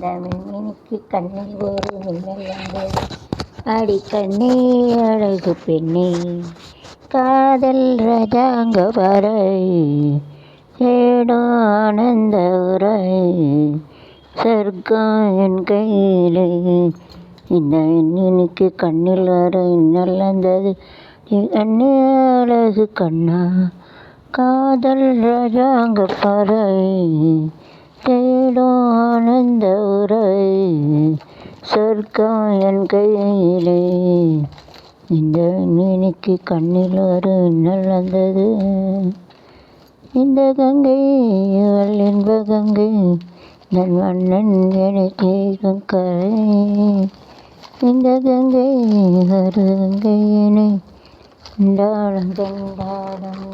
இந்த மின்மினிக்கு கண்ணில் ஒரு மின்னல் வந்தது. அடி கண்ணே அழகு பெண்ணே, காதல் ராஜாங்க வரை ஏடோ ஆனந்த உரை, சொர்க்கம் என் கையிலே. இந்த மின்மினிக்கு கண்ணில் ஒரு மின்னல் வந்தது. கண்ணே அழகு கண்ணா, காதல் ராஜாங்க பறை தேடும் ஆனந்த உரை, சொர்க்கம் என் கையிலே. இந்த மின்மினிக்கு கண்ணில் ஒரு மின்னல் வந்தது. இந்த கங்கை அவள் இன்ப கங்கை, நன் மன்னன் என கேட்கும் கரை. இந்த கங்கை ஒரு கங்கையினை கொண்டாடும் கொண்டாடும்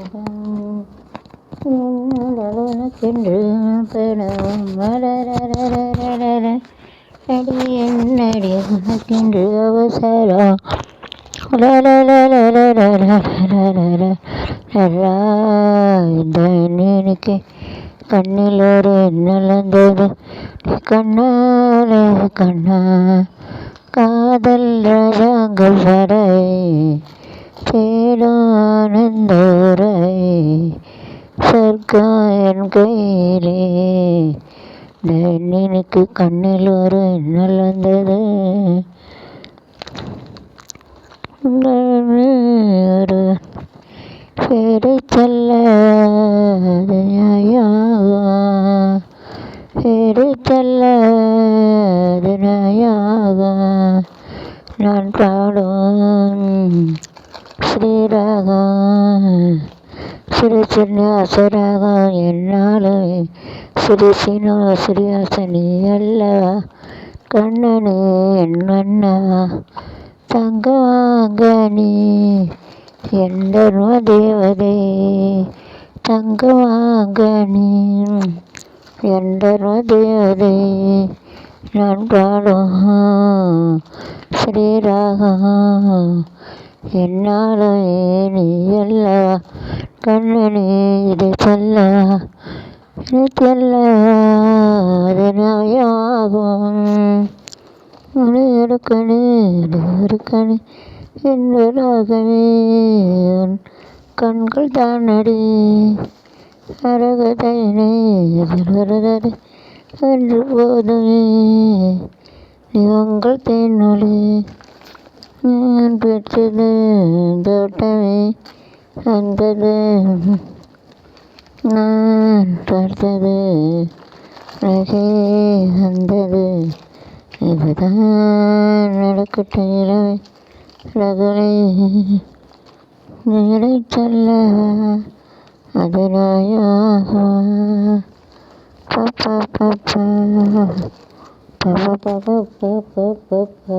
பெறும் அடி என்னடி உனக்கென்று அவசரம். இந்த மின்மினிக்கு கண்ணில் ஒரு மின்னல் வந்தது. கண்ணாலே கண்ணா, காதல் ராஜாங்கள் வரை தேடும் ஆனந்த உரை, சொர்க்கம் என் கையிலே. இந்த மின்மினிக்கு கண்ணில் ஒரு மின்னல் வந்தது. ஒரு பேரை சொல்ல அது நியாயமா, பேரை சொல்ல அது நியாயமா. நான் பாடும் ஸ்ரீராகம் சிறு சின்னியாசராகம், என்னாலும் சிறுசினோ ஸ்ரீயாசனி அல்லவா. கண்ணனே என் மன்னவா, தங்கவாங்க நீ என் தர்ம தேவதை. தங்கவாங்க நீ என் தர்ம தேவதை. நான் பாடும் ஸ்ரீராகம் என்னாலும் நீ அல்லவா. கண்ணனே இதை சொல்லவா, இதை சொல்லவா, அது நியாயமாகும். எடுக்கணே எடுக்கணே என்பதாகவே உன் கண்கள் தானடி. அரகதையினை எதிர்வருதடி என்று போதுமே உங்கள் தேனொலி. நான் பெற்றது தோட்டமே வந்தது, நான் பார்த்தது அழகே வந்தது. இதுதான் நடக்கட்டும் இளமை ரகுலை, நீரை சொல்ல அது நாயாக. பப்பா பப்பா பப்பா பப்பா பப்பா.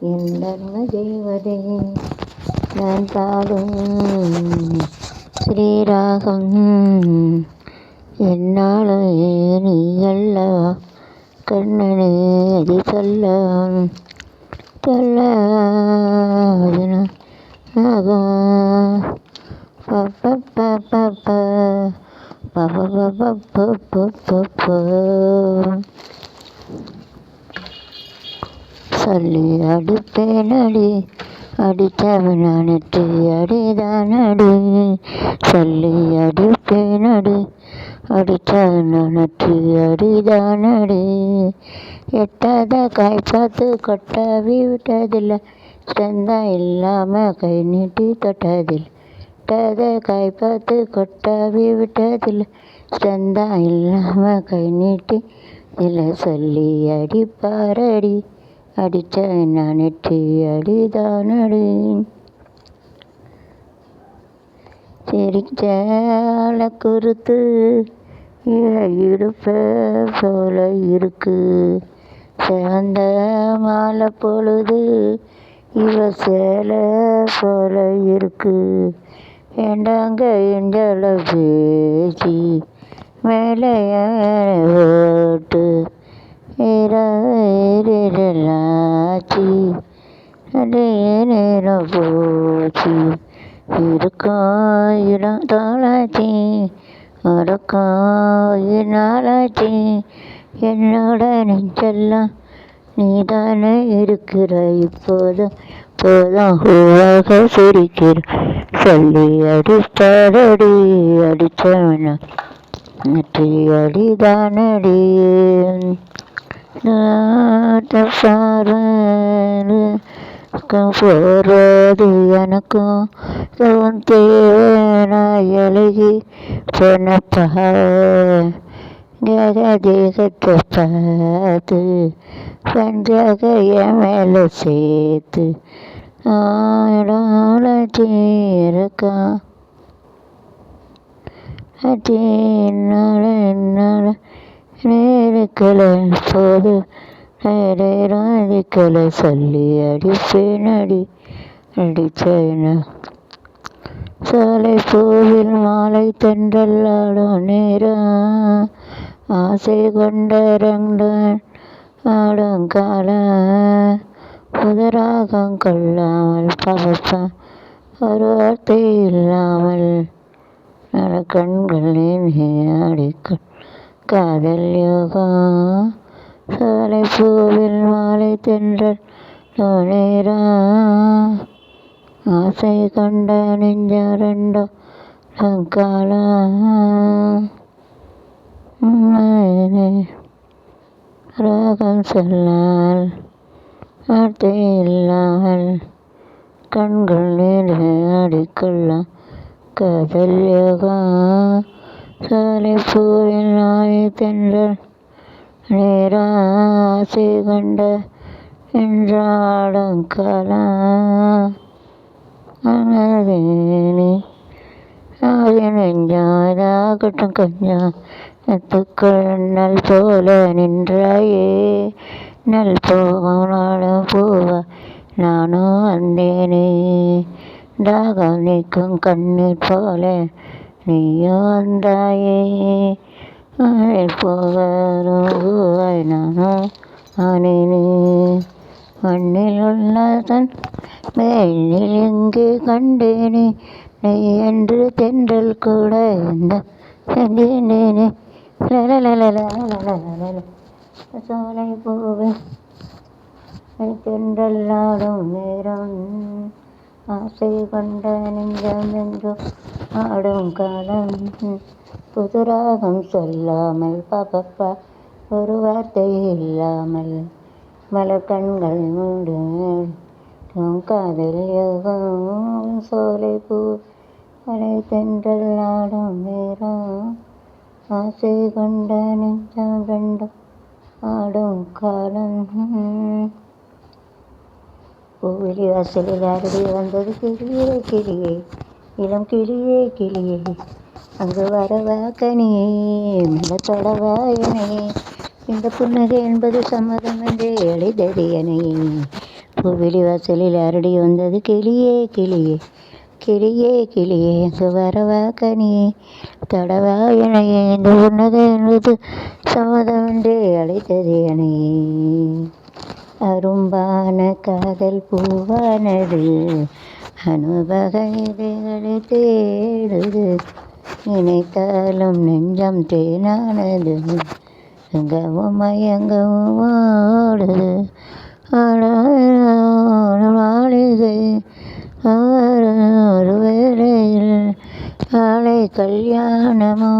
என் தர்ம தேவதை. நான் பாடும் ஸ்ரீராகம் என்னாலும் நீ அல்லவா. கண்ணனே அது சொல்ல சொல்ல சொல்லி அடிப்பேனடி, அடித்தவன் அனைத்து அடிதானடி. சொல்லி அடிப்பேனடி, அடித்தவன் அனைத்து அடிதானடி. எட்டாத காய் பார்த்து கொட்டாவி விட்டதில்லை, சந்தா இல்லாமல் கை நீட்டி தொட்டதில்லை. எட்டாத காய் பார்த்து கொட்டாவி விட்டதில்லை, சந்தா இல்லாமல் கை நீட்டி இல்லை. சொல்லி அடிப்பாரடி, அடித்தவன் அனைத்து அடிதானடி. சிரிச்சால குறுத்து இடுப்ப போல இருக்கு, சிறந்த மாலை பொழுது இவ சேலை போல இருக்கு. வேண்டாங்க எஞ்சல பேசி மேலே ஓட்டு லாச்சி அதே நேரம் போச்சு. இருக்கும் இடம் தோலாச்சி உறக்கம் நாளாச்சி என்னோட நெஞ்செல்லாம் நீதானே இருக்கிற இப்போதும் போதும் பூவாக சிரிக்கிற சொல்லி அடித்தாரடி அடித்தவன நெற்றி அடிதானடி போறது எனக்கும் தேவனா எழுகி போனப்பா தேகத்தை பார்த்து பஞ்சாக என் மேலே சேர்த்து இருக்கா என்னால் நேருக்களை போது நேரங்களை சொல்லி அடிப்பேன் அடிச்சேன சாலை பூவில் மாலை தென்றல்லாடும் நேரம் ஆசை கொண்ட ரங்கன் ஆடும் காலம் புதராகம் கொள்ளாமல் பகப்பான் ஒரு வார்த்தை இல்லாமல் நல கண்களின் அடிக்கும் காதல் யோகம் சாலை பூவில் மாலை தென்றல் நேரம் ஆசை கொண்ட நெஞ்ச ரெண்டோ காலம் ராகம் சொல்லால் வார்த்தை இல்லாமல் கண்கள் அடிக்கொள்ளாம் காதல் யோகம் சாலை பூவில் நாய் தென்றல் நேரம் ஆசை கொண்ட என்றாடும் காலம் நெஞ்சாகட்டும் கொஞ்சம் எத்துக்குள் நல் போல நின்றாயே நல் போனாலும் போவா நானும் வந்தேனே தாகம் நீக்கும் கண்ணீர் போல நீயும் வந்தாயே போவாய் நானும் ஆனேனே மண்ணில் உள்ளதன் வெயிலில் எங்கே கண்டேனே நீ என்று தென்றல் கூட இந்த சென்றேனே சோலை போவே தென்றல் ஆடும் நேரம் ஆசை கொண்ட நெஞ்சம் என்றும் ஆடும் காலம் புதுராகம் சொல்லாமல் பாப்பா ஒரு வார்த்தை இல்லாமல் மலர் கண்கள் மூடும் காதல் யோகம் சோலை பூ அலை தென்றல் ஆடும் நேரம் ஆசை கொண்ட நெஞ்சம் ரெண்டும் ஆடும் காலம் பூவிலி வாசலில் அருகே வந்தது கிளியே கிளியே இளம் கிளியே கிளியே அங்கு வரவா கனியே மெல்ல தொடவா எனையே இந்த புன்னகை என்பது சம்மதம் என்றே எழுதது எனையே பூவிலி வாசலில் அரடி வந்தது கிளியே கிளியே கிளியே கிளியே அங்கு வரவா கனியே தொடவா எனையே இந்த புன்னகை என்பது சம்மதம் என்றே அழைத்தது எனையே அரும்பான காதல் பூவானது அனுபகைகளை தேடுது நினைத்தாலும் நெஞ்சம் தேனானது எங்கவும் மயங்கவும் ஓடுது மாளிகை ஒரு வேளையில் நாளை கல்யாணமோ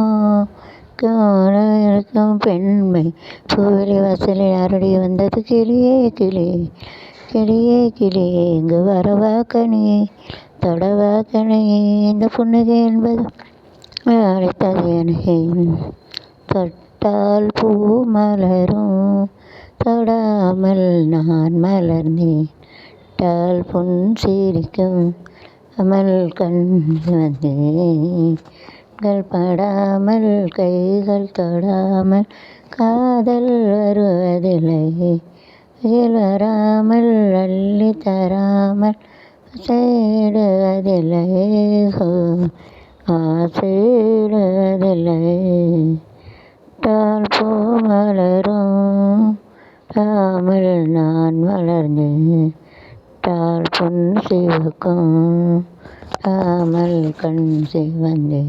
இருக்கும் பெண்மை பூவிலி வாசலில் அருடி வந்தது கிளியே கிளியே கிளியே கிளியே இங்கு வரவா கனியே தொடவா கனியே இந்த புன்னகை என்பது அழைத்தது எனக்கு தொட்டால் பூ மலரும் தொடாமல் நான் மலர்ந்தேன் டால் பொன் சிரிக்கும் அமல் கண் வந்தேன் படாமல் கைகள் தொடாமல் காதல் வருவதில்லை வராமல் அள்ளி தராமல் சேடுவதில்லை ஆசைடுவதில்லை டால் பூ மலரும் தாமல் நான் மலர்ந்தேன் டால் பொன் சிவக்கும் காமல் கண் சிவந்தே.